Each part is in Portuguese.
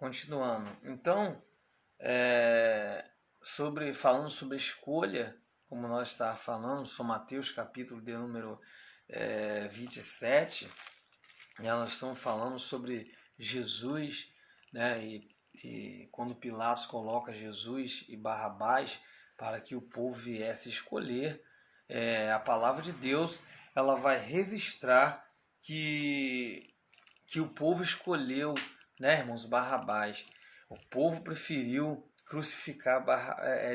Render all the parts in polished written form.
continuando. Então, falando sobre a escolha, como nós estávamos falando, São Mateus capítulo de número 27, nós estamos falando sobre Jesus, né? E quando Pilatos coloca Jesus e Barrabás para que o povo viesse escolher, a palavra de Deus ela vai registrar que o povo escolheu, né, irmãos, Barrabás. O povo preferiu crucificar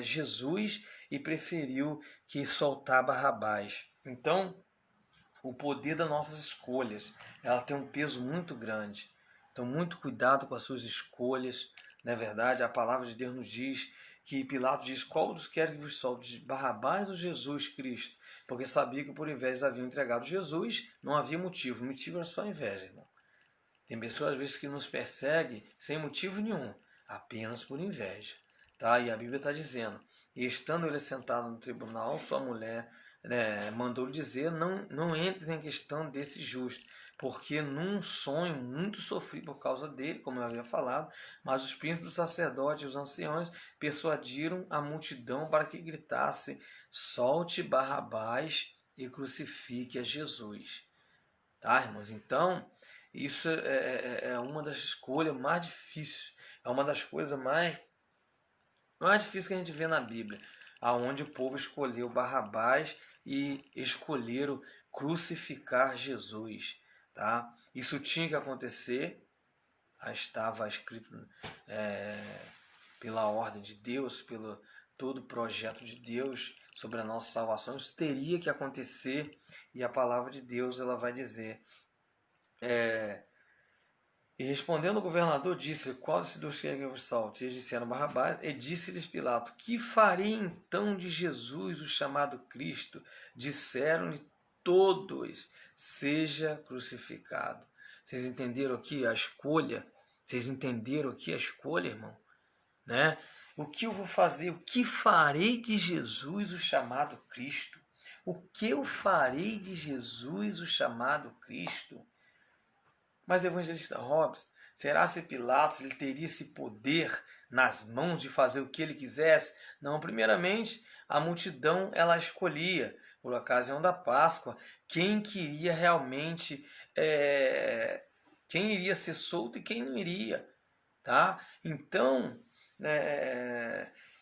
Jesus e preferiu que soltar Barrabás. Então, o poder das nossas escolhas, ela tem um peso muito grande. Então, muito cuidado com as suas escolhas. Não é verdade? A palavra de Deus nos diz que Pilatos diz: qual dos quer que vos solte, Barrabás ou Jesus Cristo? Porque sabia que por inveja haviam entregado Jesus, não havia motivo. O motivo era só inveja, irmão. Tem pessoas às vezes que nos perseguem sem motivo nenhum, apenas por inveja. Tá? E a Bíblia está dizendo: e estando ele sentado no tribunal, sua mulher mandou-lhe dizer: não entres em questão desse justo, porque num sonho muito sofri por causa dele, como eu havia falado, mas os príncipes dos sacerdotes e os anciões persuadiram a multidão para que gritasse: solte Barrabás e crucifique a Jesus. Tá, irmãos? Então, isso é uma das escolhas mais difíceis, é uma das coisas mais difíceis que a gente vê na Bíblia, aonde o povo escolheu Barrabás e escolheram crucificar Jesus. Tá? Isso tinha que acontecer, estava escrito pela ordem de Deus, pelo todo o projeto de Deus sobre a nossa salvação. Isso teria que acontecer, e a palavra de Deus ela vai dizer: e respondendo o governador, disse: qual desses dois quer que eu salte? Eles disseram: Barrabás. E disse-lhes Pilato: que farei então de Jesus, o chamado Cristo? Disseram-lhe todos: seja crucificado. Vocês entenderam aqui a escolha? Vocês entenderam aqui a escolha, irmão? Né? O que eu vou fazer? O que farei de Jesus, o chamado Cristo? O que eu farei de Jesus, o chamado Cristo? Mas, evangelista Robson, será se Pilatos ele teria esse poder nas mãos de fazer o que ele quisesse? Não, primeiramente, a multidão ela escolhia, por ocasião da Páscoa, quem queria realmente, quem iria ser solto e quem não iria. Tá? Então,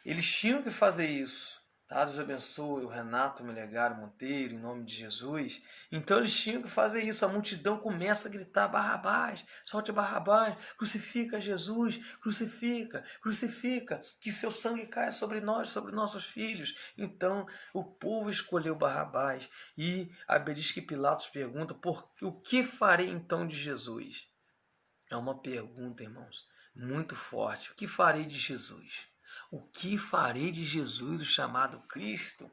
eles tinham que fazer isso. Tá? Deus abençoe o Renato Melegário Monteiro, em nome de Jesus. Então eles tinham que fazer isso. A multidão começa a gritar: Barrabás, solte Barrabás, crucifica Jesus, crucifica, crucifica, que seu sangue caia sobre nós, sobre nossos filhos. Então o povo escolheu Barrabás. E a Bíblia diz que Pilatos pergunta: o que farei então de Jesus? É uma pergunta, irmãos, muito forte. O que farei de Jesus? O que farei de Jesus, o chamado Cristo?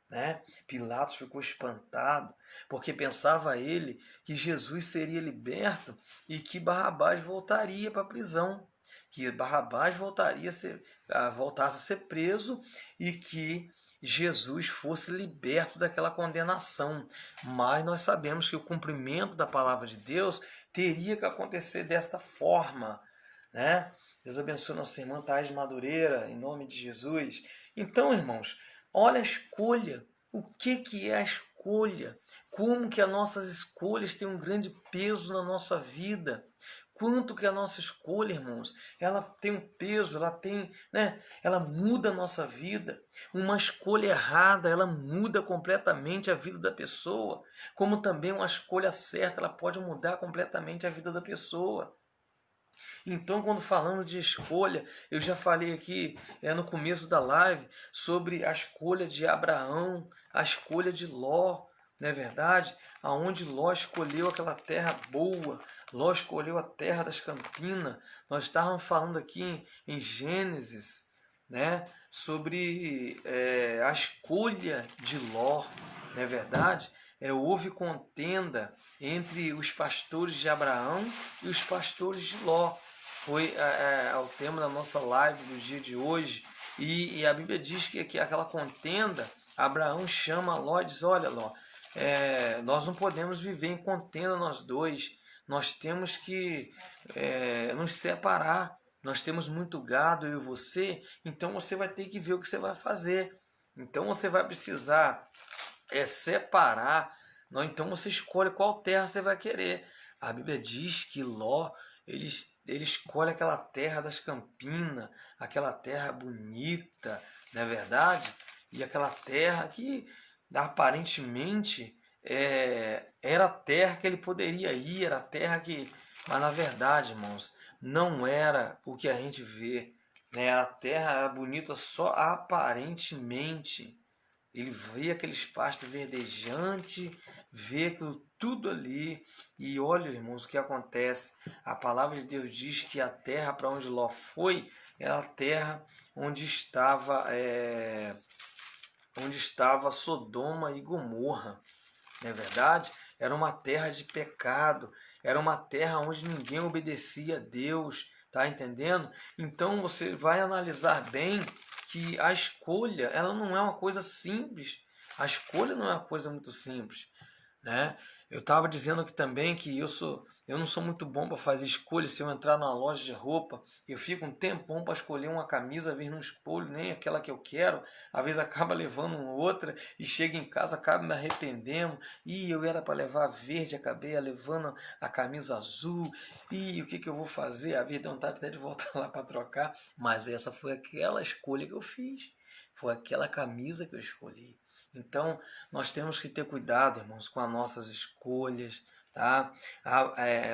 Né? Pilatos ficou espantado, porque pensava ele que Jesus seria liberto e que Barrabás voltaria para a prisão, que Barrabás voltasse a ser preso e que Jesus fosse liberto daquela condenação. Mas nós sabemos que o cumprimento da palavra de Deus teria que acontecer desta forma, né? Deus abençoe nossa irmã Thais de Madureira, em nome de Jesus. Então, irmãos, olha a escolha. O que é a escolha? Como que as nossas escolhas têm um grande peso na nossa vida? Quanto que a nossa escolha, irmãos, ela tem um peso, ela muda a nossa vida. Uma escolha errada, ela muda completamente a vida da pessoa, como também uma escolha certa, ela pode mudar completamente a vida da pessoa. Então, quando falamos de escolha, eu já falei aqui no começo da live sobre a escolha de Abraão, a escolha de Ló, não é verdade? Aonde Ló escolheu aquela terra boa, Ló escolheu a terra das campinas. Nós estávamos falando aqui em Gênesis, né, sobre a escolha de Ló, não é verdade? Houve contenda entre os pastores de Abraão e os pastores de Ló. Foi o tema da nossa live do dia de hoje. E a Bíblia diz que aquela contenda, Abraão chama Ló e diz: olha, Ló, nós não podemos viver em contenda nós dois. Nós temos que nos separar. nós temos muito gado, eu e você, então você vai ter que ver o que você vai fazer. Então você vai precisar separar, não? Então você escolhe qual terra você vai querer. A Bíblia diz que Ló, ele escolhe aquela terra das campinas, aquela terra bonita, não é verdade? E aquela terra que aparentemente era a terra que ele poderia ir, era a terra que... Mas na verdade, irmãos, não era o que a gente vê, né? A terra era bonita só aparentemente. Ele vê aqueles pastos verdejantes, vê aquilo tudo ali, e olha, irmãos, o que acontece. A palavra de Deus diz que a terra para onde Ló foi era a terra onde estava Sodoma e Gomorra, não é verdade? Era uma terra de pecado, era uma terra onde ninguém obedecia a Deus, tá entendendo? Então você vai analisar bem que a escolha, ela não é uma coisa simples. A escolha não é uma coisa muito simples, né? Eu estava dizendo aqui também que eu não sou muito bom para fazer escolha. Se eu entrar numa loja de roupa, eu fico um tempão para escolher uma camisa, às vezes não escolho nem aquela que eu quero, às vezes acaba levando outra e chega em casa, acaba me arrependendo. E eu era para levar verde, acabei levando a camisa azul. E o que eu vou fazer? A vida dá vontade até de voltar lá para trocar, mas essa foi aquela escolha que eu fiz, foi aquela camisa que eu escolhi. Então, nós temos que ter cuidado, irmãos, com as nossas escolhas, tá?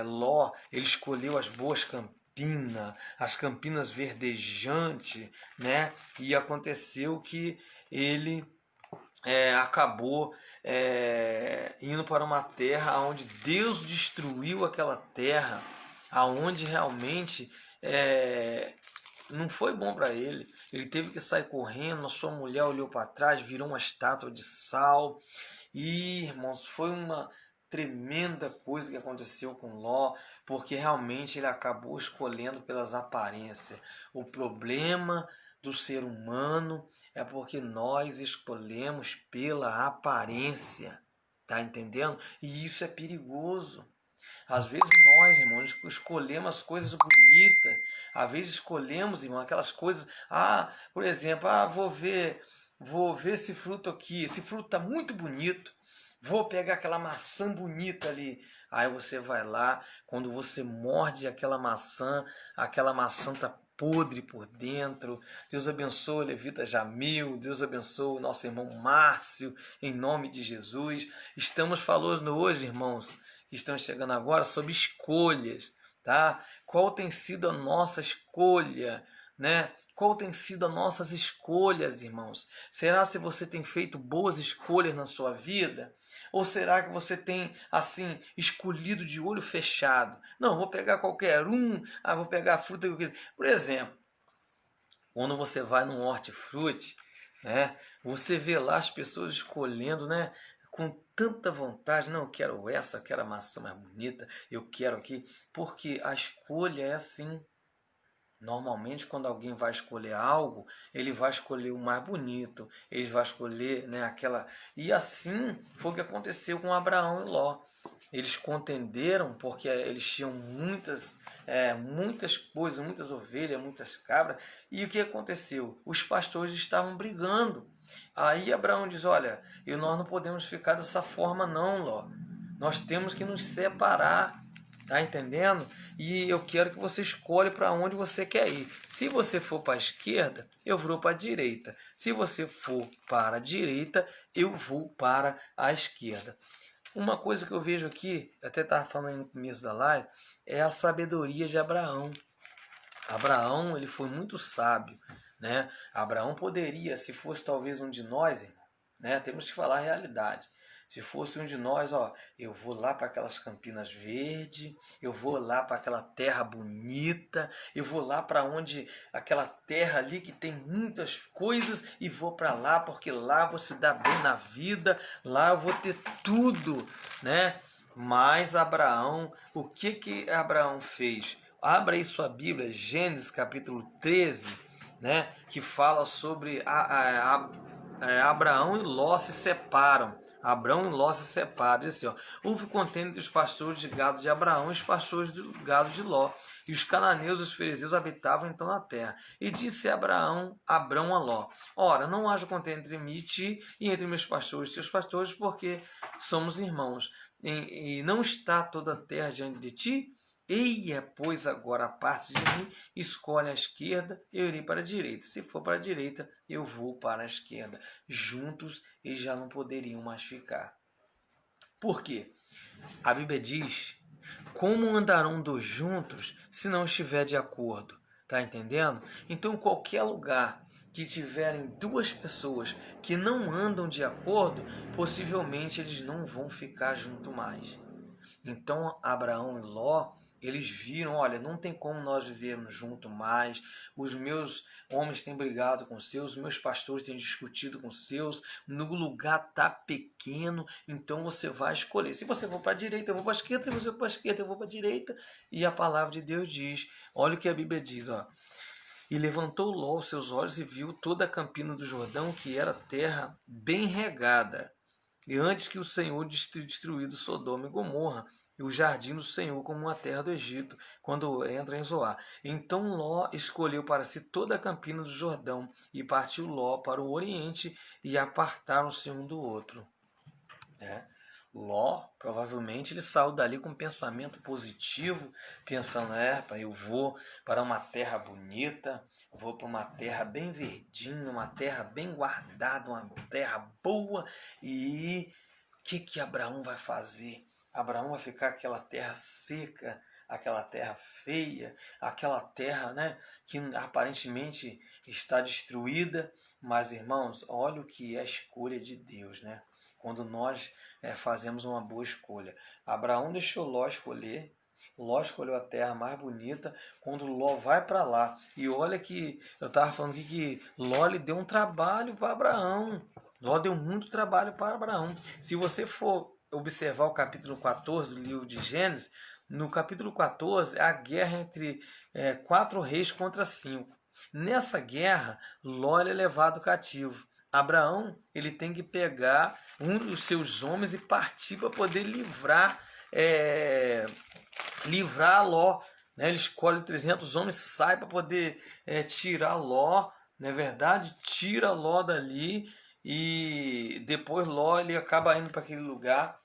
Ló, ele escolheu as boas campinas, as campinas verdejantes, né? E aconteceu que ele acabou indo para uma terra onde Deus destruiu aquela terra, aonde realmente não foi bom para ele. Ele teve que sair correndo, a sua mulher olhou para trás, virou uma estátua de sal. E, irmãos, foi uma tremenda coisa que aconteceu com Ló, porque realmente ele acabou escolhendo pelas aparências. O problema do ser humano é porque nós escolhemos pela aparência, tá entendendo? E isso é perigoso. Às vezes nós, irmãos, escolhemos as coisas bonitas. Às vezes escolhemos, irmão, aquelas coisas. Por exemplo, vou ver esse fruto aqui. Esse fruto está muito bonito. Vou pegar aquela maçã bonita ali. Aí você vai lá, quando você morde aquela maçã está podre por dentro. Deus abençoe Levita Jamil, Deus abençoe o nosso irmão Márcio, em nome de Jesus. Estamos falando hoje, irmãos, que estão chegando agora, sobre escolhas, tá? Qual tem sido a nossa escolha, né? Qual tem sido as nossas escolhas, irmãos? Será se você tem feito boas escolhas na sua vida? Ou será que você tem, assim, escolhido de olho fechado? Não, vou pegar qualquer um, vou pegar a fruta que eu quiser. Por exemplo, quando você vai num hortifruti, né? Você vê lá as pessoas escolhendo, né? Com tanta vontade, não, eu quero essa, eu quero a maçã mais bonita, eu quero aqui, porque a escolha é assim. Normalmente, quando alguém vai escolher algo, ele vai escolher o mais bonito, ele vai escolher, né, aquela... E assim foi o que aconteceu com Abraão e Ló. Eles contenderam porque eles tinham muitas coisas, muitas ovelhas, muitas cabras. E o que aconteceu? Os pastores estavam brigando. Aí Abraão diz, olha, nós não podemos ficar dessa forma não, Ló. Nós temos que nos separar. Tá entendendo? E eu quero que você escolha para onde você quer ir. Se você for para a esquerda, eu vou para a direita. Se você for para a direita, eu vou para a esquerda. Uma coisa que eu vejo aqui, até estava falando no começo da live, é a sabedoria de Abraão. Abraão, ele foi muito sábio, né? Abraão poderia, se fosse talvez um de nós, irmão, né? Temos que falar a realidade. Se fosse um de nós, eu vou lá para aquelas campinas verdes, eu vou lá para aquela terra bonita, eu vou lá para onde aquela terra ali que tem muitas coisas e vou para lá porque lá vou se dar bem na vida, lá eu vou ter tudo, né? Mas Abraão, o que Abraão fez? Abra aí sua Bíblia, Gênesis capítulo 13, né? Que fala sobre Abraão e Ló se separam. Abrão e Ló se separam. Diz assim, ó, houve contenda entre os pastores de gado de Abraão e os pastores do gado de Ló. E os cananeus e os fariseus habitavam então na terra. E disse Abrão a Ló, ora, não haja contenda entre mim e ti, e entre meus pastores e teus pastores, porque somos irmãos. E não está toda a terra diante de ti? Eia, pois agora a parte de mim, escolhe a esquerda, eu irei para a direita. Se for para a direita, eu vou para a esquerda. Juntos eles já não poderiam mais ficar. Por quê? A Bíblia diz, como andarão dois juntos se não estiver de acordo? Tá entendendo? Então, em qualquer lugar que tiverem duas pessoas que não andam de acordo, possivelmente eles não vão ficar junto mais. Então Abraão e Ló, eles viram, olha, não tem como nós vivermos junto mais, os meus homens têm brigado com os seus, os meus pastores têm discutido com os seus, no lugar tá pequeno, então você vai escolher. Se você for para a direita, eu vou para a esquerda, se você for para a esquerda, eu vou para a direita. E a palavra de Deus diz, olha o que a Bíblia diz, ó. E levantou Ló os seus olhos e viu toda a campina do Jordão, que era terra bem regada. E antes que o Senhor destruído Sodoma e Gomorra, e o jardim do Senhor como uma terra do Egito, quando entra em Zoar. Então Ló escolheu para si toda a campina do Jordão, e partiu Ló para o oriente, e apartaram-se um do outro. Ló, provavelmente, ele saiu dali com um pensamento positivo, pensando, eu vou para uma terra bonita, vou para uma terra bem verdinha, uma terra bem guardada, uma terra boa. E o que Abraão vai fazer? Abraão vai ficar aquela terra seca, aquela terra feia, aquela terra, que aparentemente está destruída. Mas, irmãos, olha o que é a escolha de Deus, quando nós fazemos uma boa escolha. Abraão deixou Ló escolher, Ló escolheu a terra mais bonita. Quando Ló vai para lá, e olha que eu estava falando aqui que Ló lhe deu um trabalho para Abraão. Ló deu muito trabalho para Abraão. Se você for observar o capítulo 14 do livro de Gênesis, no capítulo 14 é a guerra entre 4 reis contra 5. Nessa guerra, Ló é levado cativo. Abraão, ele tem que pegar um dos seus homens e partir para poder livrar Ló. Ele escolhe 300 homens, sai para poder tirar Ló, não é verdade? Tira Ló dali, e depois Ló ele acaba indo para aquele lugar,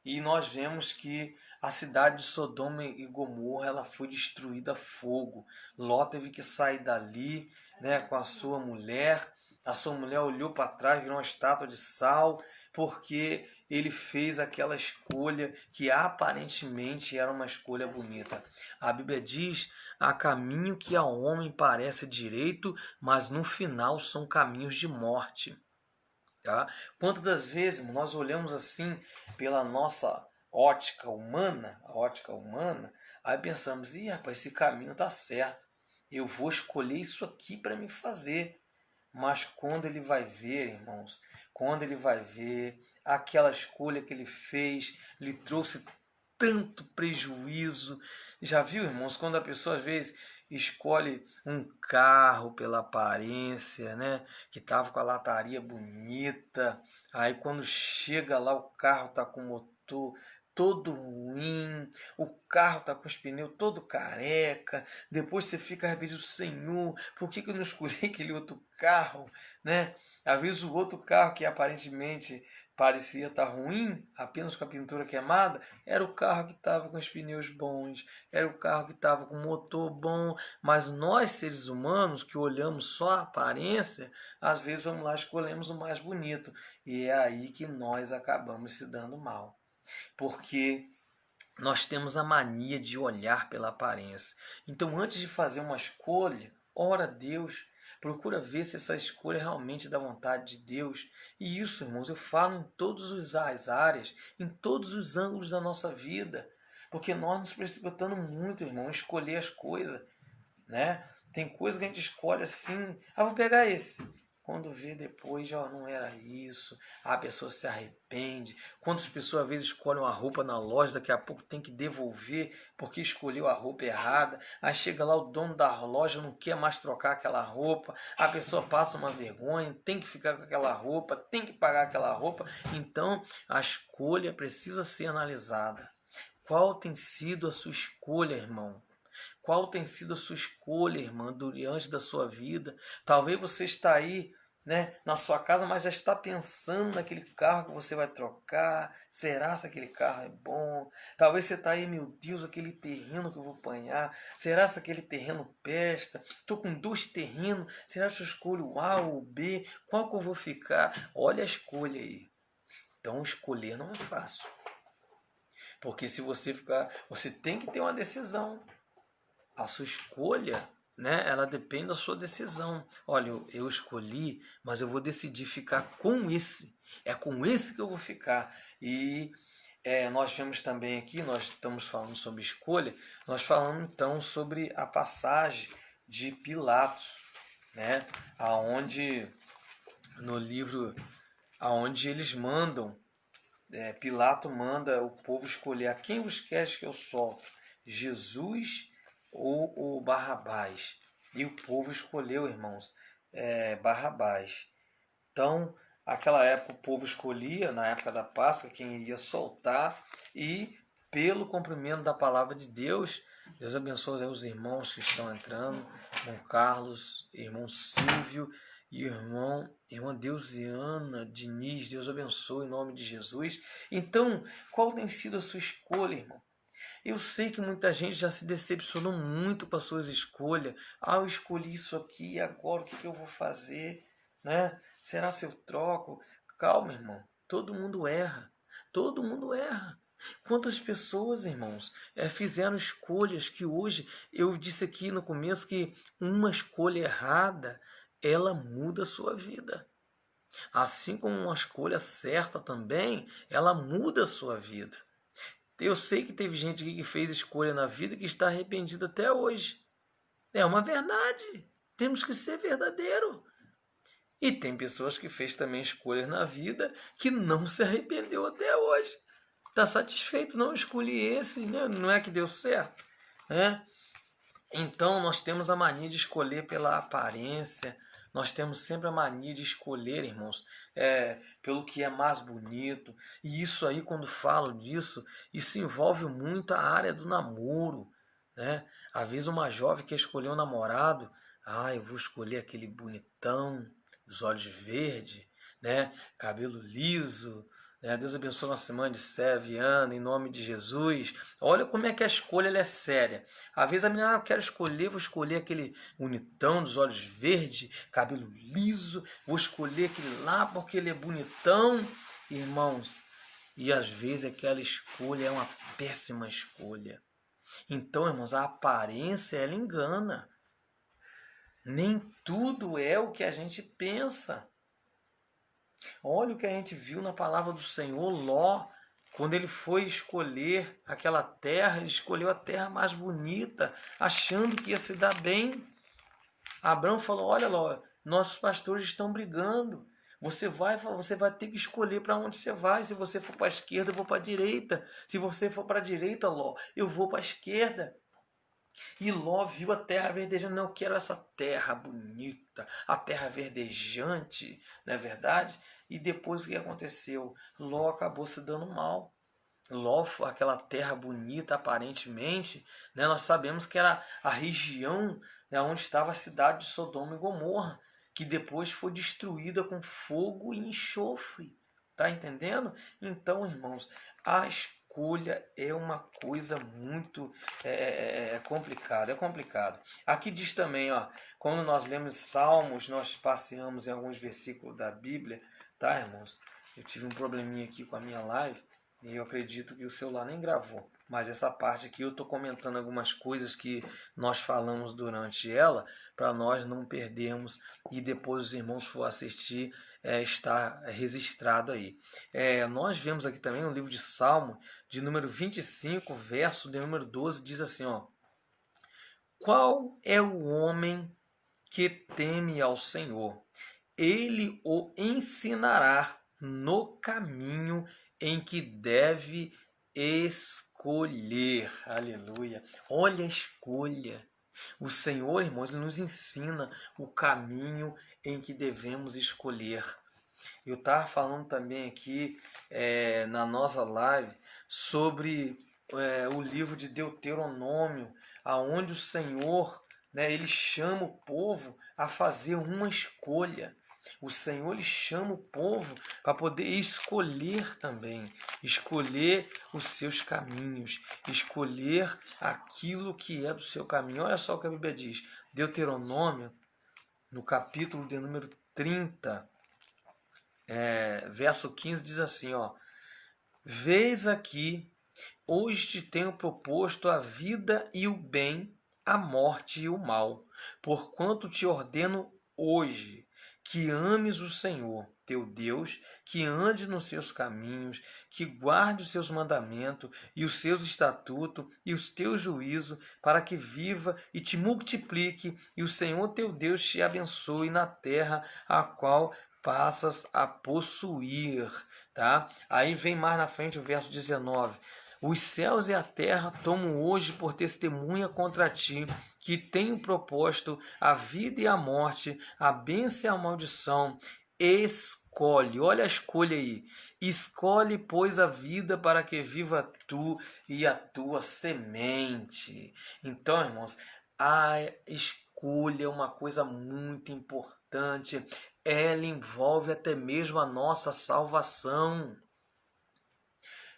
e nós vemos que a cidade de Sodoma e Gomorra ela foi destruída a fogo. Ló teve que sair dali com a sua mulher. A sua mulher olhou para trás, virou uma estátua de sal, porque ele fez aquela escolha que aparentemente era uma escolha bonita. A Bíblia diz, há caminho que ao homem parece direito, mas no final são caminhos de morte. Tá? Quantas das vezes nós olhamos assim pela nossa ótica humana, aí pensamos, rapaz, esse caminho tá certo, eu vou escolher isso aqui para me fazer. Mas quando ele vai ver, irmãos, quando ele vai ver aquela escolha que ele fez, lhe trouxe tanto prejuízo. Já viu, irmãos, quando a pessoa às vezes escolhe um carro pela aparência, que estava com a lataria bonita, aí quando chega lá o carro está com o motor todo ruim, o carro está com os pneus todo careca, depois você fica arrependido, Senhor, por que eu não escolhi aquele outro carro, Às vezes o outro carro que aparentemente parecia estar ruim, apenas com a pintura queimada, era o carro que estava com os pneus bons, era o carro que estava com o motor bom. Mas nós, seres humanos, que olhamos só a aparência, às vezes vamos lá e escolhemos o mais bonito, e é aí que nós acabamos se dando mal. Porque nós temos a mania de olhar pela aparência. Então, antes de fazer uma escolha, ora a Deus, procura ver se essa escolha é realmente da vontade de Deus. E isso, irmãos, eu falo em todas as áreas, em todos os ângulos da nossa vida. Porque nós nos precipitamos muito, irmão, em escolher as coisas. Tem coisa que a gente escolhe assim, vou pegar esse. quando vê depois, ó, não era isso, a pessoa se arrepende. Quantas pessoas às vezes escolhem uma roupa na loja, daqui a pouco tem que devolver porque escolheu a roupa errada, aí chega lá o dono da loja, não quer mais trocar aquela roupa, a pessoa passa uma vergonha, tem que ficar com aquela roupa, tem que pagar aquela roupa. Então a escolha precisa ser analisada. Qual tem sido a sua escolha, irmão? Qual tem sido a sua escolha, irmã, diante da sua vida? Talvez você está aí, né, na sua casa, mas já está pensando naquele carro que você vai trocar. Será se aquele carro é bom? Talvez você está aí, meu Deus, aquele terreno que eu vou apanhar. Será se aquele terreno presta? Estou com 2 terrenos. Será que eu escolho o A ou o B? Qual que eu vou ficar? Olha a escolha aí. Então escolher não é fácil. Porque se você ficar, você tem que ter uma decisão. A sua escolha, né, ela depende da sua decisão. Olha, eu escolhi, mas eu vou decidir ficar com esse. É com esse que eu vou ficar. E nós vemos também aqui, nós estamos falando sobre escolha, nós falamos então sobre a passagem de Pilatos, né, aonde no livro, aonde eles mandam, Pilato manda o povo escolher: a quem vos queres que eu solte? Jesus ou o Barrabás? E o povo escolheu, irmãos, Barrabás. Então, naquela época, o povo escolhia, na época da Páscoa, quem iria soltar, e pelo cumprimento da palavra de Deus, Deus abençoe os irmãos que estão entrando, irmão Carlos, irmão Silvio e irmã Deusiana Diniz. Deus abençoe em nome de Jesus. Então, qual tem sido a sua escolha, irmão? Eu sei que muita gente já se decepcionou muito com as suas escolhas. Ah, eu escolhi isso aqui, agora o que eu vou fazer? Né? Será se eu troco? Calma, irmão. Todo mundo erra. Todo mundo erra. Quantas pessoas, irmãos, fizeram escolhas que hoje, eu disse aqui no começo que uma escolha errada, ela muda a sua vida. Assim como uma escolha certa também, ela muda a sua vida. Eu sei que teve gente aqui que fez escolha na vida que está arrependida até hoje. É uma verdade. Temos que ser verdadeiro. E tem pessoas que fez também escolhas na vida que não se arrependeu até hoje. Está satisfeito, não escolhi esse, né? Não é que deu certo, né? Então nós temos a mania de escolher pela aparência. Nós temos sempre a mania de escolher, irmãos, pelo que é mais bonito. E isso aí, quando falo disso, isso envolve muito a área do namoro, né? Às vezes uma jovem quer escolher um namorado. Ah, eu vou escolher aquele bonitão, os olhos verdes, né? Cabelo liso, né? Deus abençoe nossa semana de Sé, Viana, em nome de Jesus. Olha como é que a escolha ela é séria. Às vezes a menina, eu quero escolher, vou escolher aquele bonitão dos olhos verdes, cabelo liso, vou escolher aquele lá porque ele é bonitão. Irmãos, e às vezes aquela escolha é uma péssima escolha. Então, irmãos, a aparência ela engana. Nem tudo é o que a gente pensa. Olha o que a gente viu na palavra do Senhor. Ló, quando ele foi escolher aquela terra, ele escolheu a terra mais bonita, achando que ia se dar bem. Abraão falou: olha, Ló, nossos pastores estão brigando. Você vai ter que escolher para onde você vai. Se você for para a esquerda, eu vou para a direita. Se você for para a direita, Ló, eu vou para a esquerda. E Ló viu a terra verdejante. Não, eu quero essa terra bonita, a terra verdejante, não é verdade? E depois o que aconteceu? Ló acabou se dando mal. Ló, aquela terra bonita aparentemente, né, nós sabemos que era a região, né, onde estava a cidade de Sodoma e Gomorra, que depois foi destruída com fogo e enxofre. Tá entendendo? Então, irmãos, a escolha é uma coisa muito complicada. É complicado. Aqui diz também, ó, quando nós lemos Salmos, nós passeamos em alguns versículos da Bíblia, tá, irmãos? Eu tive um probleminha aqui com a minha live e eu acredito que o celular nem gravou. Mas essa parte aqui eu estou comentando algumas coisas que nós falamos durante ela, para nós não perdermos e depois os irmãos for assistir, está registrado aí. Nós vemos aqui também no livro de Salmo, de número 25, verso de número 12, diz assim, ó: qual é o homem que teme ao Senhor? ele o ensinará no caminho em que deve escolher. Aleluia. Olha a escolha. O Senhor, irmãos, ele nos ensina o caminho em que devemos escolher. Eu estava falando também aqui na nossa live sobre o livro de Deuteronômio, aonde o Senhor, né, ele chama o povo a fazer uma escolha. O Senhor ele chama o povo para poder escolher também, escolher os seus caminhos, escolher aquilo que é do seu caminho. Olha só o que a Bíblia diz, Deuteronômio, no capítulo de número 30, verso 15, diz assim, ó: Vês aqui, hoje te tenho proposto a vida e o bem, a morte e o mal, porquanto te ordeno hoje que ames o Senhor, teu Deus, que ande nos seus caminhos, que guarde os seus mandamentos e os seus estatutos e os teus juízos, para que viva e te multiplique, e o Senhor teu Deus te abençoe na terra a qual passas a possuir. Tá? Aí vem mais na frente o verso 19. Os céus e a terra tomam hoje por testemunha contra ti, que tenho proposto a vida e a morte, a bênção e a maldição. Escolhe, olha a escolha aí. Escolhe, pois, a vida para que viva tu e a tua semente. Então, irmãos, a escolha é uma coisa muito importante. Ela envolve até mesmo a nossa salvação.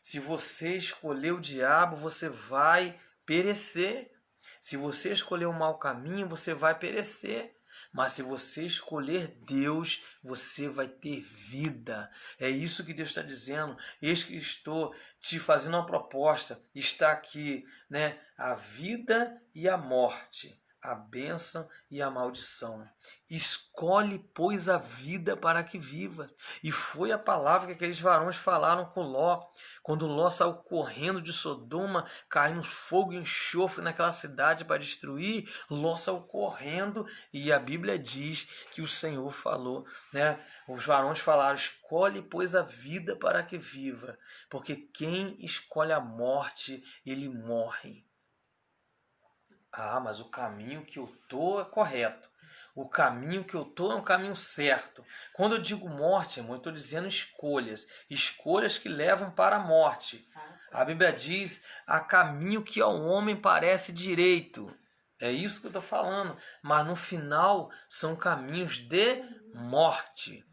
Se você escolher o diabo, você vai perecer. Se você escolher o mau caminho, você vai perecer. Mas se você escolher Deus, você vai ter vida. É isso que Deus está dizendo. Eis que estou te fazendo uma proposta. Está aqui, né? A vida e a morte, a bênção e a maldição. Escolhe, pois, a vida para que viva. E foi a palavra que aqueles varões falaram com Ló. Quando Ló saiu correndo de Sodoma, caindo fogo e enxofre naquela cidade para destruir, Ló saiu correndo e a Bíblia diz que o Senhor falou, né? Os varões falaram, escolhe, pois, a vida para que viva, porque quem escolhe a morte, ele morre. Ah, mas o caminho que eu estou é correto. O caminho que eu estou é um caminho certo. Quando eu digo morte, irmão, eu estou dizendo escolhas. Escolhas que levam para a morte. A Bíblia diz, há caminho que ao homem parece direito. É isso que eu estou falando. Mas no final são caminhos de morte.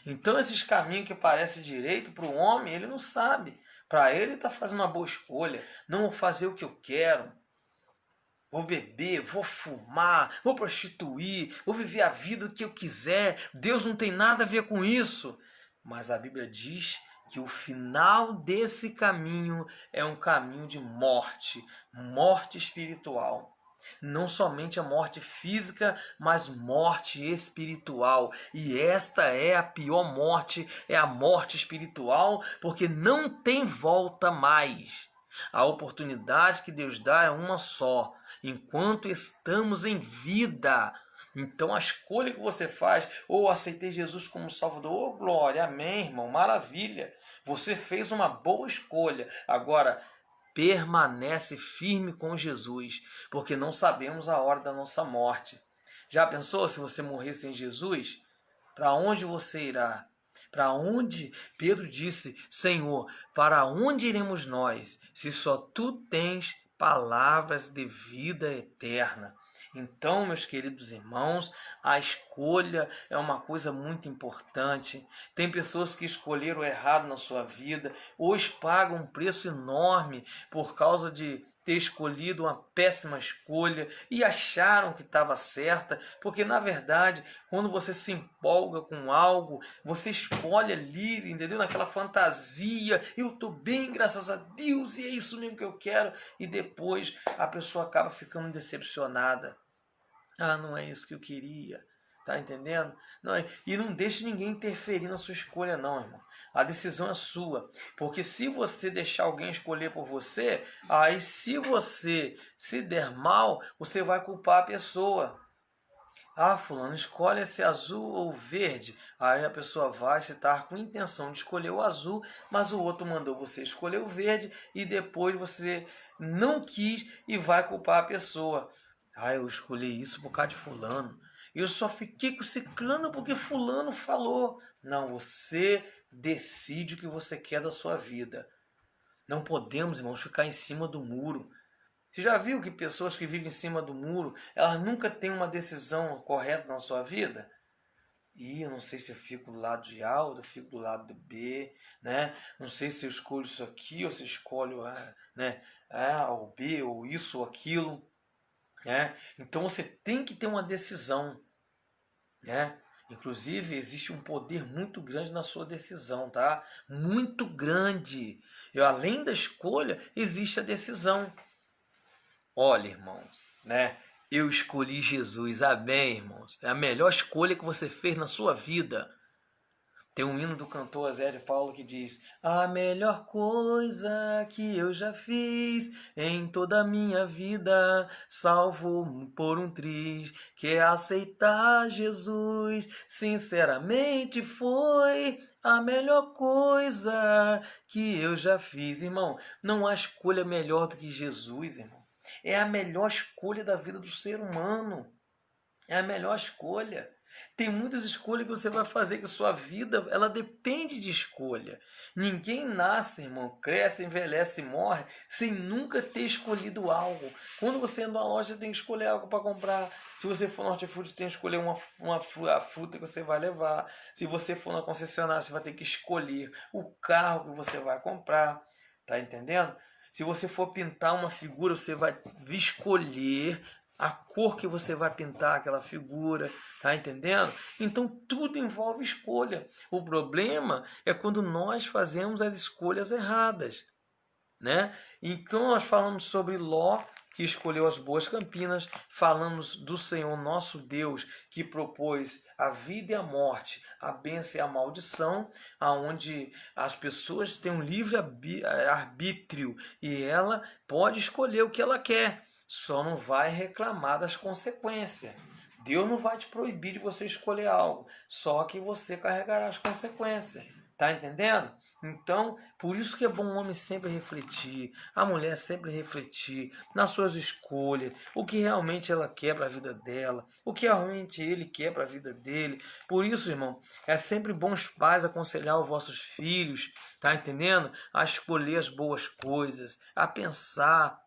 Então esses caminhos que parecem direito para o homem, ele não sabe. Para ele está fazendo uma boa escolha. Não vou fazer o que eu quero. Vou beber, vou fumar, vou prostituir, vou viver a vida que eu quiser. Deus não tem nada a ver com isso. Mas a Bíblia diz que o final desse caminho é um caminho de morte, morte espiritual. Não somente a morte física, mas morte espiritual. E esta é a pior morte, é a morte espiritual, porque não tem volta mais. A oportunidade que Deus dá é uma só, enquanto estamos em vida. Então a escolha que você faz, ou aceitei Jesus como Salvador, oh, glória, amém, irmão, maravilha. Você fez uma boa escolha. Agora, permanece firme com Jesus, porque não sabemos a hora da nossa morte. Já pensou se você morrer sem Jesus? Para onde você irá? Para onde? Pedro disse, Senhor, para onde iremos nós, se só tu tens palavras de vida eterna? Então, meus queridos irmãos, a escolha é uma coisa muito importante. Tem pessoas que escolheram errado na sua vida, hoje pagam um preço enorme por causa de ter escolhido uma péssima escolha e acharam que estava certa, porque na verdade, quando você se empolga com algo, você escolhe ali, entendeu? Naquela fantasia, eu estou bem, graças a Deus, e é isso mesmo que eu quero, e depois a pessoa acaba ficando decepcionada. Ah, não é isso que eu queria. Tá entendendo? Não, e não deixe ninguém interferir na sua escolha, não, irmão. A decisão é sua. Porque se você deixar alguém escolher por você, aí se você se der mal, você vai culpar a pessoa. Ah, fulano, escolhe se azul ou verde. Aí a pessoa vai estar com intenção de escolher o azul, mas o outro mandou você escolher o verde e depois você não quis e vai culpar a pessoa. Ah, eu escolhi isso por causa de fulano. Eu só fiquei com ciclano porque fulano falou. Não, você decide o que você quer da sua vida. Não podemos, irmãos, ficar em cima do muro. Você já viu que pessoas que vivem em cima do muro, elas nunca têm uma decisão correta na sua vida? E eu não sei se eu fico do lado de A ou eu fico do lado do B, né? Não sei se eu escolho isso aqui ou se eu escolho né, A ou B ou isso ou aquilo, né? Então você tem que ter uma decisão, né? Inclusive, existe um poder muito grande na sua decisão, tá? Muito grande. E além da escolha, existe a decisão. Olha, irmãos, né? Eu escolhi Jesus, amém, irmãos. É a melhor escolha que você fez na sua vida. Tem um hino do cantor Zé de Paulo que diz: a melhor coisa que eu já fiz em toda a minha vida, salvo por um triz, que é aceitar Jesus. Sinceramente foi a melhor coisa que eu já fiz. Irmão, não há escolha melhor do que Jesus, irmão. É a melhor escolha da vida do ser humano. É a melhor escolha. Tem muitas escolhas que você vai fazer que sua vida, ela depende de escolha. Ninguém nasce, irmão, cresce, envelhece e morre sem nunca ter escolhido algo. Quando você entra numa loja, você tem que escolher algo para comprar. Se você for no hortifruti, você tem que escolher a fruta que você vai levar. Se você for na concessionária, você vai ter que escolher o carro que você vai comprar. Tá entendendo? Se você for pintar uma figura, você vai escolher a cor que você vai pintar aquela figura, tá entendendo? Então tudo envolve escolha. O problema é quando nós fazemos as escolhas erradas, né? Então nós falamos sobre Ló, que escolheu as boas campinas, falamos do Senhor nosso Deus, que propôs a vida e a morte, a bênção e a maldição, aonde as pessoas têm um livre arbítrio e ela pode escolher o que ela quer. Só não vai reclamar das consequências. Deus não vai te proibir de você escolher algo, só que você carregará as consequências. Tá entendendo? Então, por isso que é bom o homem sempre refletir, a mulher sempre refletir nas suas escolhas, o que realmente ela quer para a vida dela, o que realmente ele quer para a vida dele. Por isso, irmão, é sempre bom os pais aconselhar os vossos filhos, tá entendendo? A escolher as boas coisas, a pensar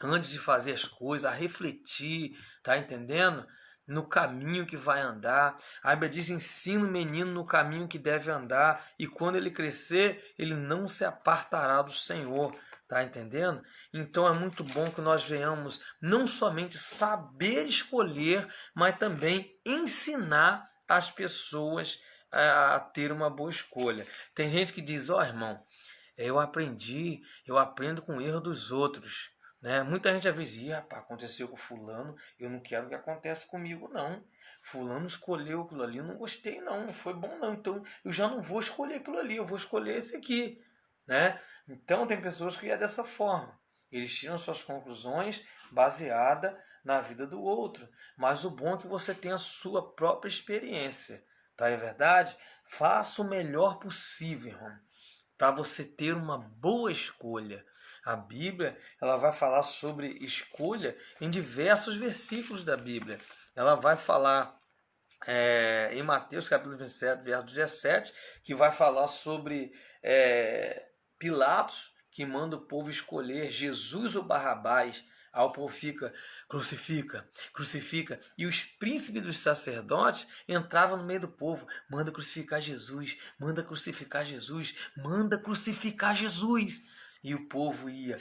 antes de fazer as coisas, a refletir, tá entendendo? No caminho que vai andar. A Bíblia diz: ensina o menino no caminho que deve andar, e quando ele crescer, ele não se apartará do Senhor. Tá entendendo? Então é muito bom que nós venhamos não somente saber escolher, mas também ensinar as pessoas a ter uma boa escolha. Tem gente que diz: ó, irmão, eu aprendo com o erro dos outros. Né? Muita gente às vezes, rapaz, aconteceu com fulano, eu não quero que aconteça comigo, não. Fulano escolheu aquilo ali, eu não gostei, não foi bom, não. Então eu já não vou escolher aquilo ali, eu vou escolher esse aqui. Né? Então tem pessoas que é dessa forma. Eles tiram suas conclusões baseada na vida do outro. Mas o bom é que você tem a sua própria experiência. Tá? É verdade? Faça o melhor possível, irmão, para você ter uma boa escolha. A Bíblia, ela vai falar sobre escolha em diversos versículos da Bíblia. Ela vai falar em Mateus capítulo 27, verso 17, que vai falar sobre Pilatos, que manda o povo escolher Jesus ou Barrabás. Aí o povo fica: crucifica, crucifica. E os príncipes dos sacerdotes entravam no meio do povo: manda crucificar Jesus, manda crucificar Jesus, manda crucificar Jesus. E o povo ia: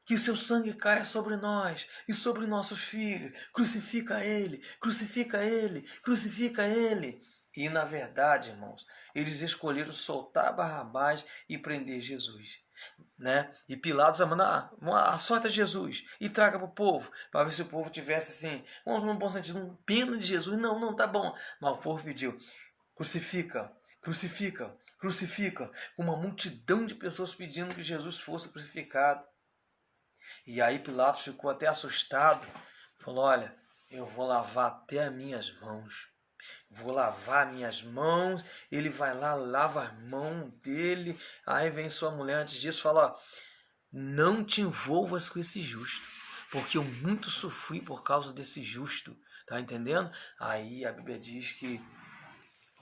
que seu sangue caia sobre nós e sobre nossos filhos. Crucifica ele, crucifica ele, crucifica ele. E na verdade, irmãos, eles escolheram soltar Barrabás e prender Jesus. Né? E Pilatos a mandar: assolta Jesus e traga para o povo, para ver se o povo tivesse assim, vamos no bom sentido, um pena de Jesus. Não, não, tá bom. Mas o povo pediu: crucifica, crucifica, crucifica. Uma multidão de pessoas pedindo que Jesus fosse crucificado. E aí Pilatos ficou até assustado. Falou: olha, eu vou lavar até as minhas mãos. Vou lavar minhas mãos. Ele vai lá, lava as mãos dele. Aí vem sua mulher antes disso e fala, ó, não te envolvas com esse justo, porque eu muito sofri por causa desse justo. Tá entendendo? Aí a Bíblia diz que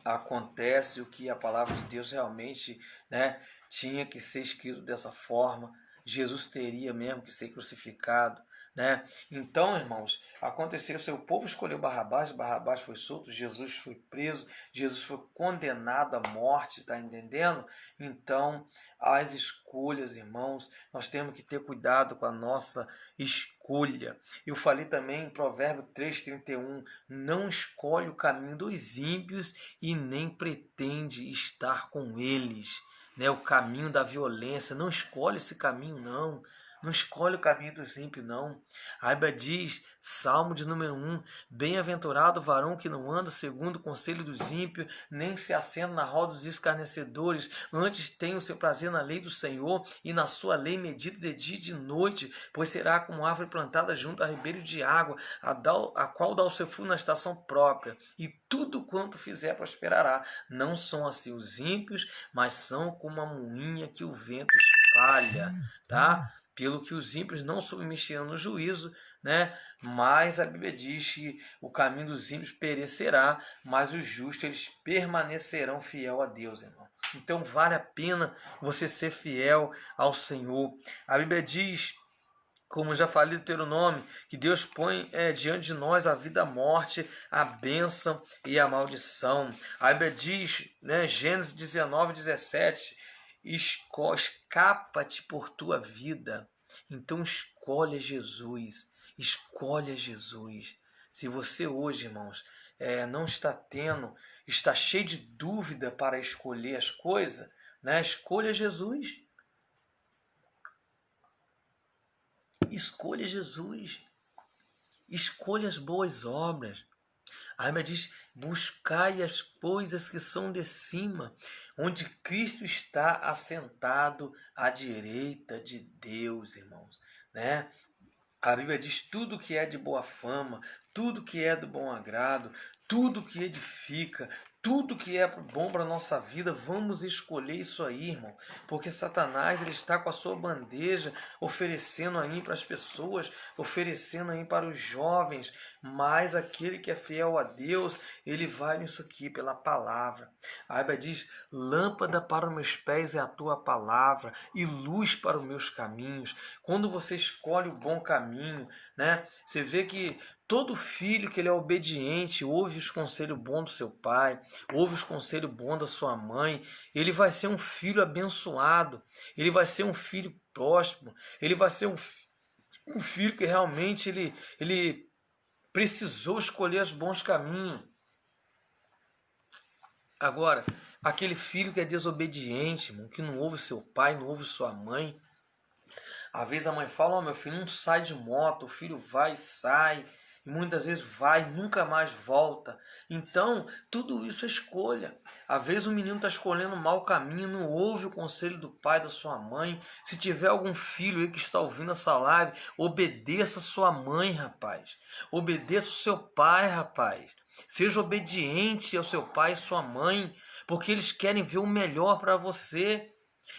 acontece o que a palavra de Deus realmente, né, tinha que ser escrito dessa forma. Jesus teria mesmo que ser crucificado, né? Então, irmãos, aconteceu, o povo escolheu Barrabás, Barrabás foi solto, Jesus foi preso, Jesus foi condenado à morte, tá entendendo? Então, as escolhas, irmãos, nós temos que ter cuidado com a nossa escolha. Eu falei também em Provérbio 3,31, não escolhe o caminho dos ímpios e nem pretende estar com eles, né? O caminho da violência, não escolhe esse caminho, não. Não escolhe o caminho dos ímpios, não. A Bíblia diz, Salmo de número 1, bem-aventurado o varão que não anda segundo o conselho dos ímpios, nem se assenta na roda dos escarnecedores, antes tem o seu prazer na lei do Senhor, e na sua lei medita de dia e de noite, pois será como árvore plantada junto a ribeiro de água, a qual dá o seu fruto na estação própria, e tudo quanto fizer prosperará. Não são assim os ímpios, mas são como a moinha que o vento espalha, tá? Pelo que os ímpios não submeterão no juízo, né? Mas a Bíblia diz que o caminho dos ímpios perecerá, mas os justos eles permanecerão fiel a Deus, irmão. Então vale a pena você ser fiel ao Senhor. A Bíblia diz, como já falei do teu nome, que Deus põe diante de nós a vida, a morte, a bênção e a maldição. A Bíblia diz, né, Gênesis 19:17, escapa-te por tua vida. Então escolha Jesus, escolha Jesus. Se você hoje, irmãos, não está cheio de dúvida para escolher as coisas, né? Escolha Jesus. Escolha Jesus. Escolha as boas obras. A Bíblia diz, buscai as coisas que são de cima, onde Cristo está assentado à direita de Deus, irmãos, né? A Bíblia diz tudo que é de boa fama, tudo que é do bom agrado, tudo que edifica, tudo que é bom para a nossa vida, vamos escolher isso aí, irmão. Porque Satanás ele está com a sua bandeja oferecendo aí para as pessoas, oferecendo aí para os jovens, mas aquele que é fiel a Deus, ele vai nisso aqui pela palavra. A Bíblia diz, lâmpada para os meus pés é a tua palavra e luz para os meus caminhos. Quando você escolhe o bom caminho, né? Você vê que todo filho que ele é obediente, ouve os conselhos bons do seu pai, ouve os conselhos bons da sua mãe, ele vai ser um filho abençoado, ele vai ser um filho próspero, ele vai ser um filho que realmente ele precisou escolher os bons caminhos. Agora, aquele filho que é desobediente, irmão, que não ouve seu pai, não ouve sua mãe, às vezes a mãe fala, meu filho não sai de moto, o filho vai e sai, e muitas vezes vai, nunca mais volta. Então, tudo isso é escolha. Às vezes o menino está escolhendo um mau caminho, não ouve o conselho do pai, da sua mãe. Se tiver algum filho aí que está ouvindo essa live, obedeça a sua mãe, rapaz. Obedeça o seu pai, rapaz. Seja obediente ao seu pai e sua mãe, porque eles querem ver o melhor para você.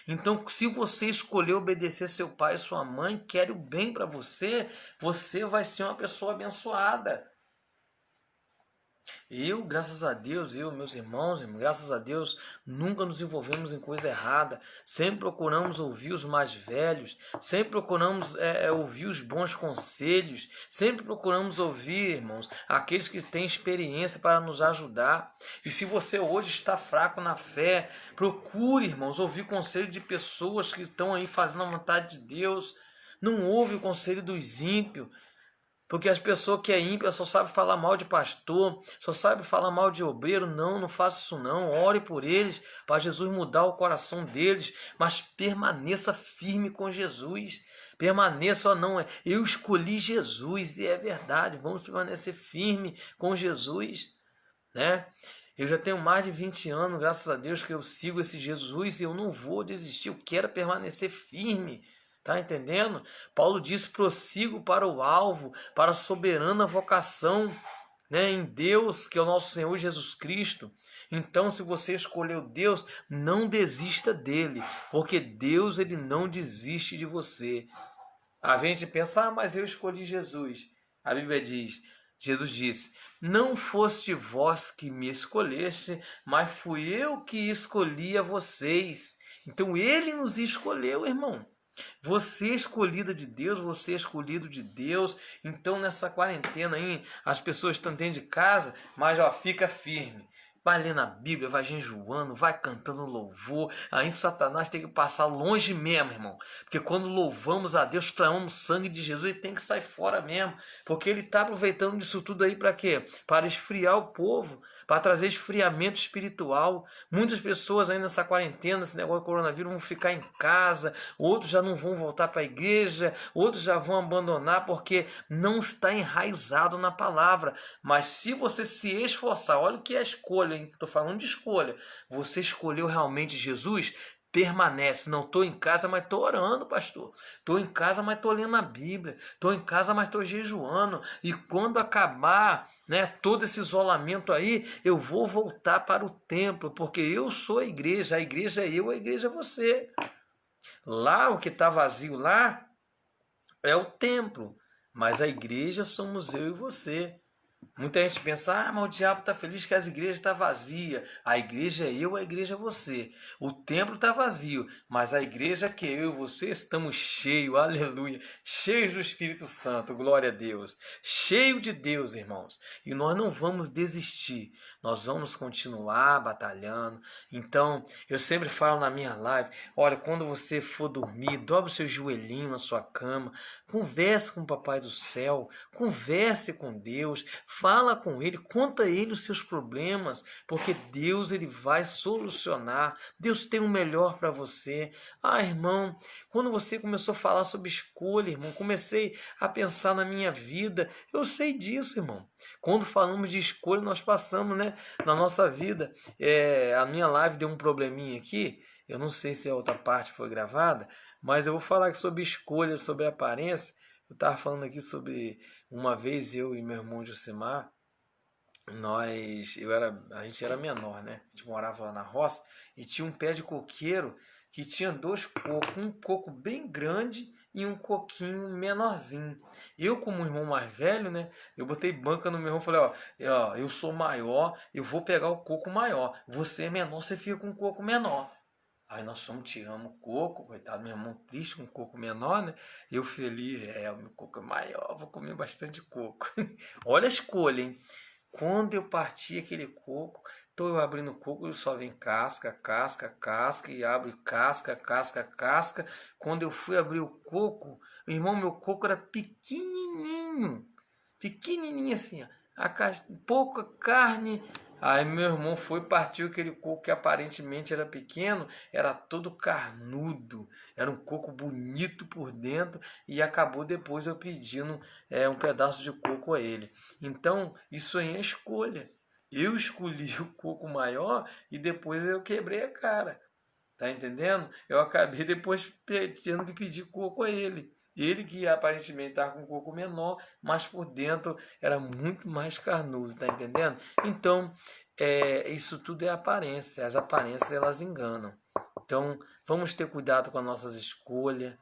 Então, se você escolher obedecer seu pai e sua mãe, quer o bem para você, você vai ser uma pessoa abençoada. Graças a Deus, meus irmãos, graças a Deus, nunca nos envolvemos em coisa errada. Sempre procuramos ouvir os mais velhos, sempre procuramos ouvir os bons conselhos, sempre procuramos ouvir, irmãos, aqueles que têm experiência para nos ajudar. E se você hoje está fraco na fé, procure, irmãos, ouvir conselho de pessoas que estão aí fazendo a vontade de Deus. Não ouve o conselho dos ímpios. Porque as pessoas que é ímpia só sabem falar mal de pastor, só sabem falar mal de obreiro. Não faça isso não. Ore por eles, para Jesus mudar o coração deles. Mas permaneça firme com Jesus. Permaneça, eu escolhi Jesus e é verdade. Vamos permanecer firme com Jesus, né? Eu já tenho mais de 20 anos, graças a Deus, que eu sigo esse Jesus e eu não vou desistir. Eu quero permanecer firme, Tá entendendo? Paulo diz: prossigo para o alvo, para a soberana vocação, né, em Deus, que é o nosso Senhor Jesus Cristo. Então, se você escolheu Deus, não desista dele, porque Deus, ele não desiste de você. A gente pensa: mas eu escolhi Jesus. A Bíblia diz, Jesus disse: não foste vós que me escolheste, mas fui eu que escolhi a vocês. Então ele nos escolheu, irmão. Você é escolhida de Deus, você é escolhido de Deus. Então nessa quarentena aí, as pessoas estão dentro de casa, mas ó, fica firme. Vai lendo a Bíblia, vai jejuando, vai cantando louvor. Aí Satanás tem que passar longe mesmo, irmão. Porque quando louvamos a Deus, clamamos sangue de Jesus, ele tem que sair fora mesmo. Porque ele está aproveitando disso tudo aí para quê? Para esfriar o povo, para trazer esfriamento espiritual. Muitas pessoas aí nessa quarentena, esse negócio do coronavírus, vão ficar em casa, outros já não vão voltar para a igreja, outros já vão abandonar porque não está enraizado na palavra. Mas se você se esforçar, olha o que é escolha, hein? Estou falando de escolha. Você escolheu realmente Jesus? Permanece. Não estou em casa, mas estou orando, pastor. Estou em casa, mas estou lendo a Bíblia. Estou em casa, mas estou jejuando. E quando acabar, né, todo esse isolamento aí, eu vou voltar para o templo, porque eu sou a igreja é eu, a igreja é você. Lá, o que está vazio lá é o templo, mas a igreja somos eu e você. Muita gente pensa: mas o diabo está feliz que as igrejas estão vazias. A igreja é eu, a igreja é você. O templo está vazio, mas a igreja que eu e você estamos cheios, aleluia, cheios do Espírito Santo, glória a Deus. Cheio de Deus, irmãos. E nós não vamos desistir, nós vamos continuar batalhando. Então, eu sempre falo na minha live: olha, quando você for dormir, dobre o seu joelhinho na sua cama, converse com o Papai do Céu, converse com Deus, fala com Ele, conta a Ele os seus problemas, porque Deus, ele vai solucionar. Deus tem o melhor para você. Irmão, quando você começou a falar sobre escolha, irmão, comecei a pensar na minha vida. Eu sei disso, irmão. Quando falamos de escolha, nós passamos, né, na nossa vida. A minha live deu um probleminha aqui. Eu não sei se a outra parte foi gravada, mas eu vou falar aqui sobre escolha, sobre aparência. Eu estava falando aqui sobre uma vez eu e meu irmão Josemar, a gente era menor, né? A gente morava lá na roça e tinha um pé de coqueiro que tinha 2 cocos, um coco bem grande e um coquinho menorzinho. Eu, como irmão mais velho, né? Eu botei banca no meu irmão e falei: ó, eu sou maior, eu vou pegar o coco maior. Você é menor, você fica com o coco menor. Aí nós tiramos o coco, coitado, meu irmão triste com um coco menor, né? Eu feliz, o meu coco é maior, vou comer bastante coco. Olha a escolha, hein? Quando eu parti aquele coco, estou eu abrindo o coco, só vem casca, casca, casca, e abro casca, casca, casca. Quando eu fui abrir o coco, irmão, meu coco era pequenininho, pequenininho assim, ó. Pouca carne. Aí meu irmão foi e partiu aquele coco que aparentemente era pequeno, era todo carnudo, era um coco bonito por dentro, e acabou depois eu pedindo um pedaço de coco a ele. Então isso aí é escolha. Eu escolhi o coco maior e depois eu quebrei a cara. Tá entendendo? Eu acabei depois tendo que pedir coco a ele. Ele que aparentemente estava com um coco menor, mas por dentro era muito mais carnudo, tá entendendo? Então, isso tudo é aparência. As aparências, elas enganam. Então, vamos ter cuidado com as nossas escolhas.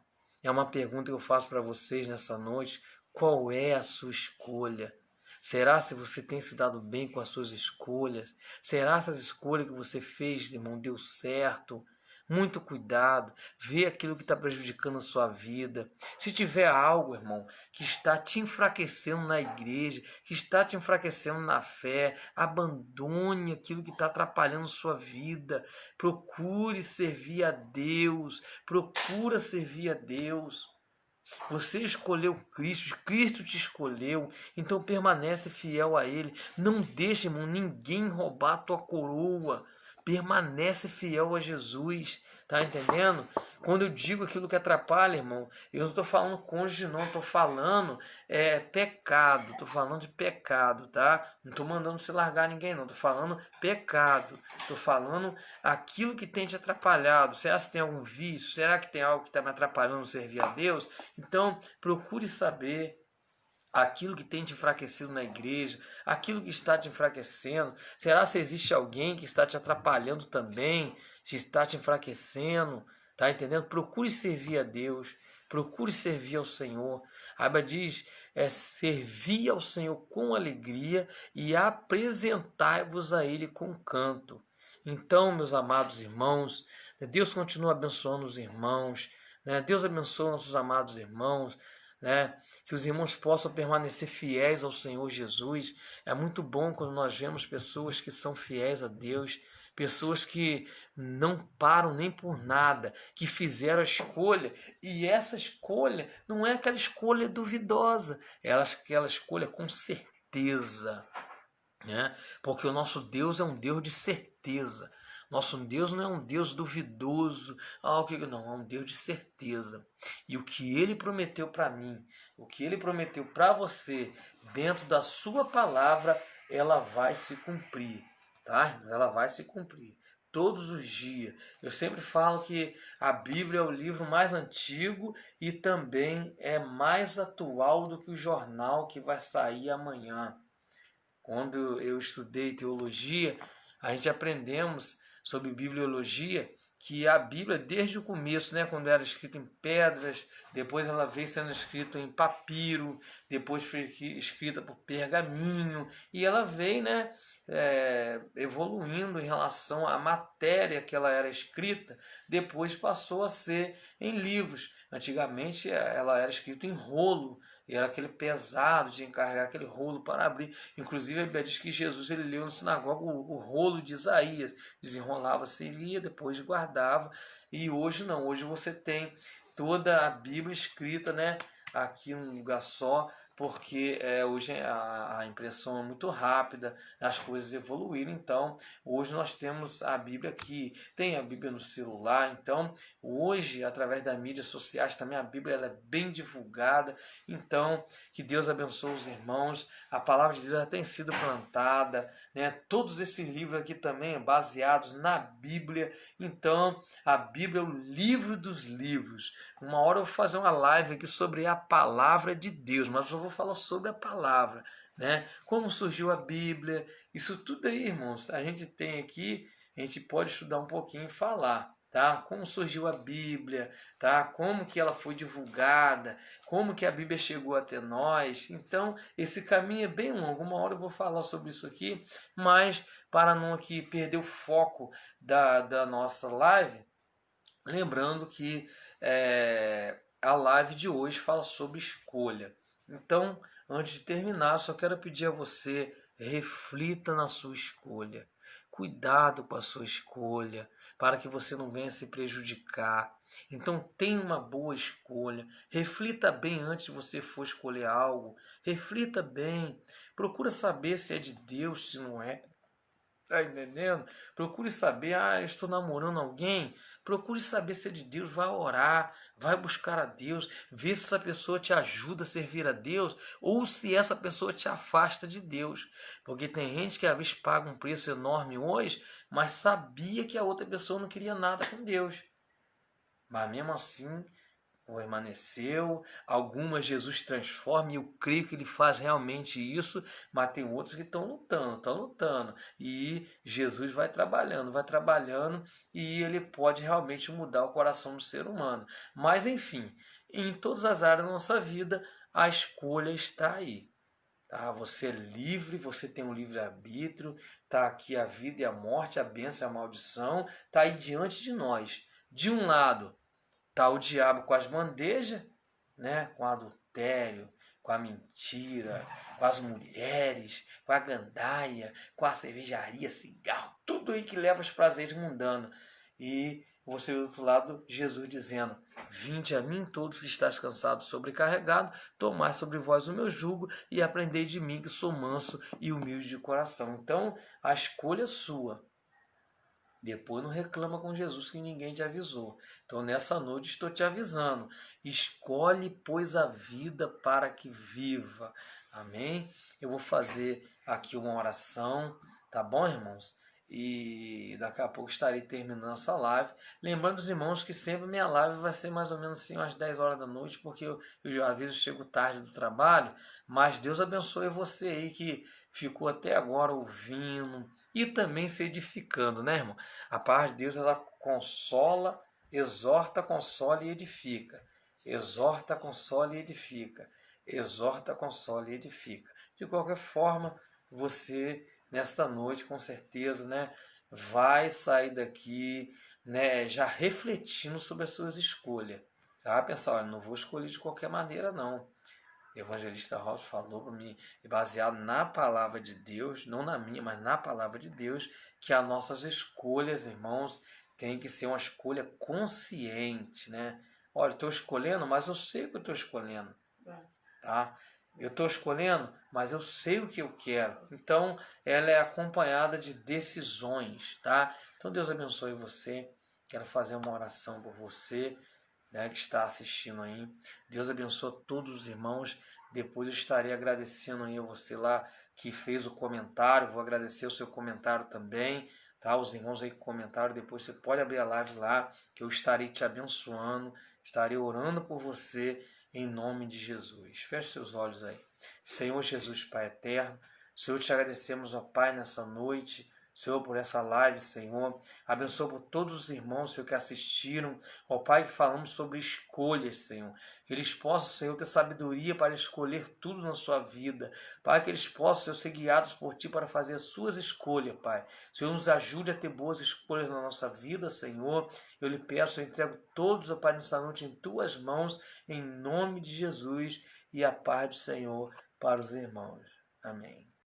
É uma pergunta que eu faço para vocês nessa noite. Qual é a sua escolha? Será se você tem se dado bem com as suas escolhas? Será se as escolhas que você fez, irmão, deu certo? Muito cuidado, vê aquilo que está prejudicando a sua vida. Se tiver algo, irmão, que está te enfraquecendo na igreja, que está te enfraquecendo na fé, abandone aquilo que está atrapalhando a sua vida. Procure servir a Deus, procura servir a Deus. Você escolheu Cristo, Cristo te escolheu, então permanece fiel a Ele. Não deixe, irmão, ninguém roubar a tua coroa. Permanece fiel a Jesus, Tá entendendo? Quando eu digo aquilo que atrapalha, irmão, eu não estou falando cônjuge, não, estou falando pecado, estou falando de pecado, tá? Não estou mandando você largar ninguém, não, estou falando pecado, estou falando aquilo que tem te atrapalhado. Será que tem algum vício? Será que tem algo que está me atrapalhando servir a Deus? Então, procure saber aquilo que tem te enfraquecido na igreja, aquilo que está te enfraquecendo. Será se existe alguém que está te atrapalhando também, se está te enfraquecendo? Tá entendendo? Procure servir a Deus, procure servir ao Senhor. A Bíblia diz, servir ao Senhor com alegria e apresentai-vos a Ele com canto. Então, meus amados irmãos, Deus continua abençoando os irmãos, Deus abençoa nossos amados irmãos, que os irmãos possam permanecer fiéis ao Senhor Jesus. É muito bom quando nós vemos pessoas que são fiéis a Deus, pessoas que não param nem por nada, que fizeram a escolha, e essa escolha não é aquela escolha duvidosa, é aquela escolha com certeza, porque o nosso Deus é um Deus de certeza. Nosso Deus não é um Deus duvidoso, não, é um Deus de certeza. E o que Ele prometeu para mim, o que Ele prometeu para você, dentro da sua palavra, ela vai se cumprir, tá? Ela vai se cumprir todos os dias. Eu sempre falo que a Bíblia é o livro mais antigo e também é mais atual do que o jornal que vai sair amanhã. Quando eu estudei teologia, a gente aprendemos sobre bibliologia, que a Bíblia, desde o começo, quando era escrita em pedras, depois ela veio sendo escrita em papiro, depois foi escrita por pergaminho, e ela veio evoluindo em relação à matéria que ela era escrita, depois passou a ser em livros. Antigamente ela era escrita em rolo, e era aquele pesado de encarregar aquele rolo para abrir. Inclusive a Bíblia diz que Jesus ele leu na sinagoga o rolo de Isaías, desenrolava-se, lia, depois guardava. E hoje não, hoje você tem toda a Bíblia escrita aqui num lugar só, porque hoje a impressão é muito rápida, as coisas evoluíram, então hoje nós temos a Bíblia aqui, tem a Bíblia no celular, então hoje através das mídias sociais também a Bíblia ela é bem divulgada, então que Deus abençoe os irmãos, a palavra de Deus já tem sido plantada, todos esses livros aqui também baseados na Bíblia, então a Bíblia é o livro dos livros. Uma hora eu vou fazer uma live aqui sobre a palavra de Deus, mas eu vou falar sobre a palavra, como surgiu a Bíblia, isso tudo aí, irmãos, a gente tem aqui, a gente pode estudar um pouquinho e falar, tá? Como surgiu a Bíblia, tá? Como que ela foi divulgada, como que a Bíblia chegou até nós. Então, esse caminho é bem longo. Uma hora eu vou falar sobre isso aqui, mas para não aqui perder o foco da nossa live, lembrando que a live de hoje fala sobre escolha. Então, antes de terminar, só quero pedir a você, reflita na sua escolha. Cuidado com a sua escolha, para que você não venha se prejudicar. Então, tenha uma boa escolha. Reflita bem antes de você for escolher algo. Reflita bem. Procura saber se é de Deus, se não é. Tá entendendo? Procure saber, eu estou namorando alguém. Procure saber se é de Deus, vai orar, vai buscar a Deus, ver se essa pessoa te ajuda a servir a Deus ou se essa pessoa te afasta de Deus. Porque tem gente que às vezes paga um preço enorme hoje, mas sabia que a outra pessoa não queria nada com Deus. Mas mesmo assim, permaneceu. Algumas Jesus transforma e eu creio que ele faz realmente isso, mas tem outros que estão lutando. E Jesus vai trabalhando e ele pode realmente mudar o coração do ser humano. Mas enfim, em todas as áreas da nossa vida, a escolha está aí. Tá? Você é livre, você tem um livre-arbítrio, está aqui a vida e a morte, a bênção e a maldição, está aí diante de nós. De um lado, está o diabo com as bandejas, com o adultério, com a mentira, com as mulheres, com a gandaia, com a cervejaria, cigarro, tudo aí que leva aos prazeres mundanos. E você do outro lado, Jesus dizendo, vinde a mim todos que estáis cansados, sobrecarregados, tomai sobre vós o meu jugo e aprendei de mim que sou manso e humilde de coração. Então, a escolha é sua. Depois não reclama com Jesus que ninguém te avisou. Então nessa noite estou te avisando. Escolhe, pois, a vida para que viva. Amém? Eu vou fazer aqui uma oração, tá bom, irmãos? E daqui a pouco estarei terminando essa live. Lembrando os irmãos que sempre minha live vai ser mais ou menos assim, às 10 horas da noite, porque eu às vezes chego tarde do trabalho. Mas Deus abençoe você aí que ficou até agora ouvindo e também se edificando, né, irmão? A paz de Deus, ela consola, exorta, consola e edifica. Exorta, consola e edifica. Exorta, consola e edifica. De qualquer forma, você, nesta noite, com certeza, né, vai sair daqui, né, já refletindo sobre as suas escolhas. Já vai pensar, olha, não vou escolher de qualquer maneira, não. O evangelista Robson falou para mim, baseado na palavra de Deus, não na minha, mas na palavra de Deus, que as nossas escolhas, irmãos, tem que ser uma escolha consciente, né? Olha, estou escolhendo, mas eu sei o que eu estou escolhendo, tá? Eu estou escolhendo, mas eu sei o que eu quero. Então, ela é acompanhada de decisões, tá? Então, Deus abençoe você. Quero fazer uma oração por você, né, que está assistindo aí. Deus abençoe todos os irmãos. Depois eu estarei agradecendo aí a você lá que fez o comentário. Vou agradecer o seu comentário também, tá? Os irmãos aí que comentaram. Depois você pode abrir a live lá, que eu estarei te abençoando. Estarei orando por você em nome de Jesus. Feche seus olhos aí. Senhor Jesus, Pai eterno, Senhor, te agradecemos, ó Pai, nessa noite. Senhor, por essa live, Senhor. Abençoa por todos os irmãos, Senhor, que assistiram. Ó Pai, que falamos sobre escolhas, Senhor. Que eles possam, Senhor, ter sabedoria para escolher tudo na sua vida. Pai, que eles possam, Senhor, ser guiados por Ti para fazer as suas escolhas, Pai. Senhor, nos ajude a ter boas escolhas na nossa vida, Senhor. Eu lhe peço, eu entrego todos, ó Pai, nessa noite em Tuas mãos, em nome de Jesus. E a paz do Senhor para os irmãos. Amém.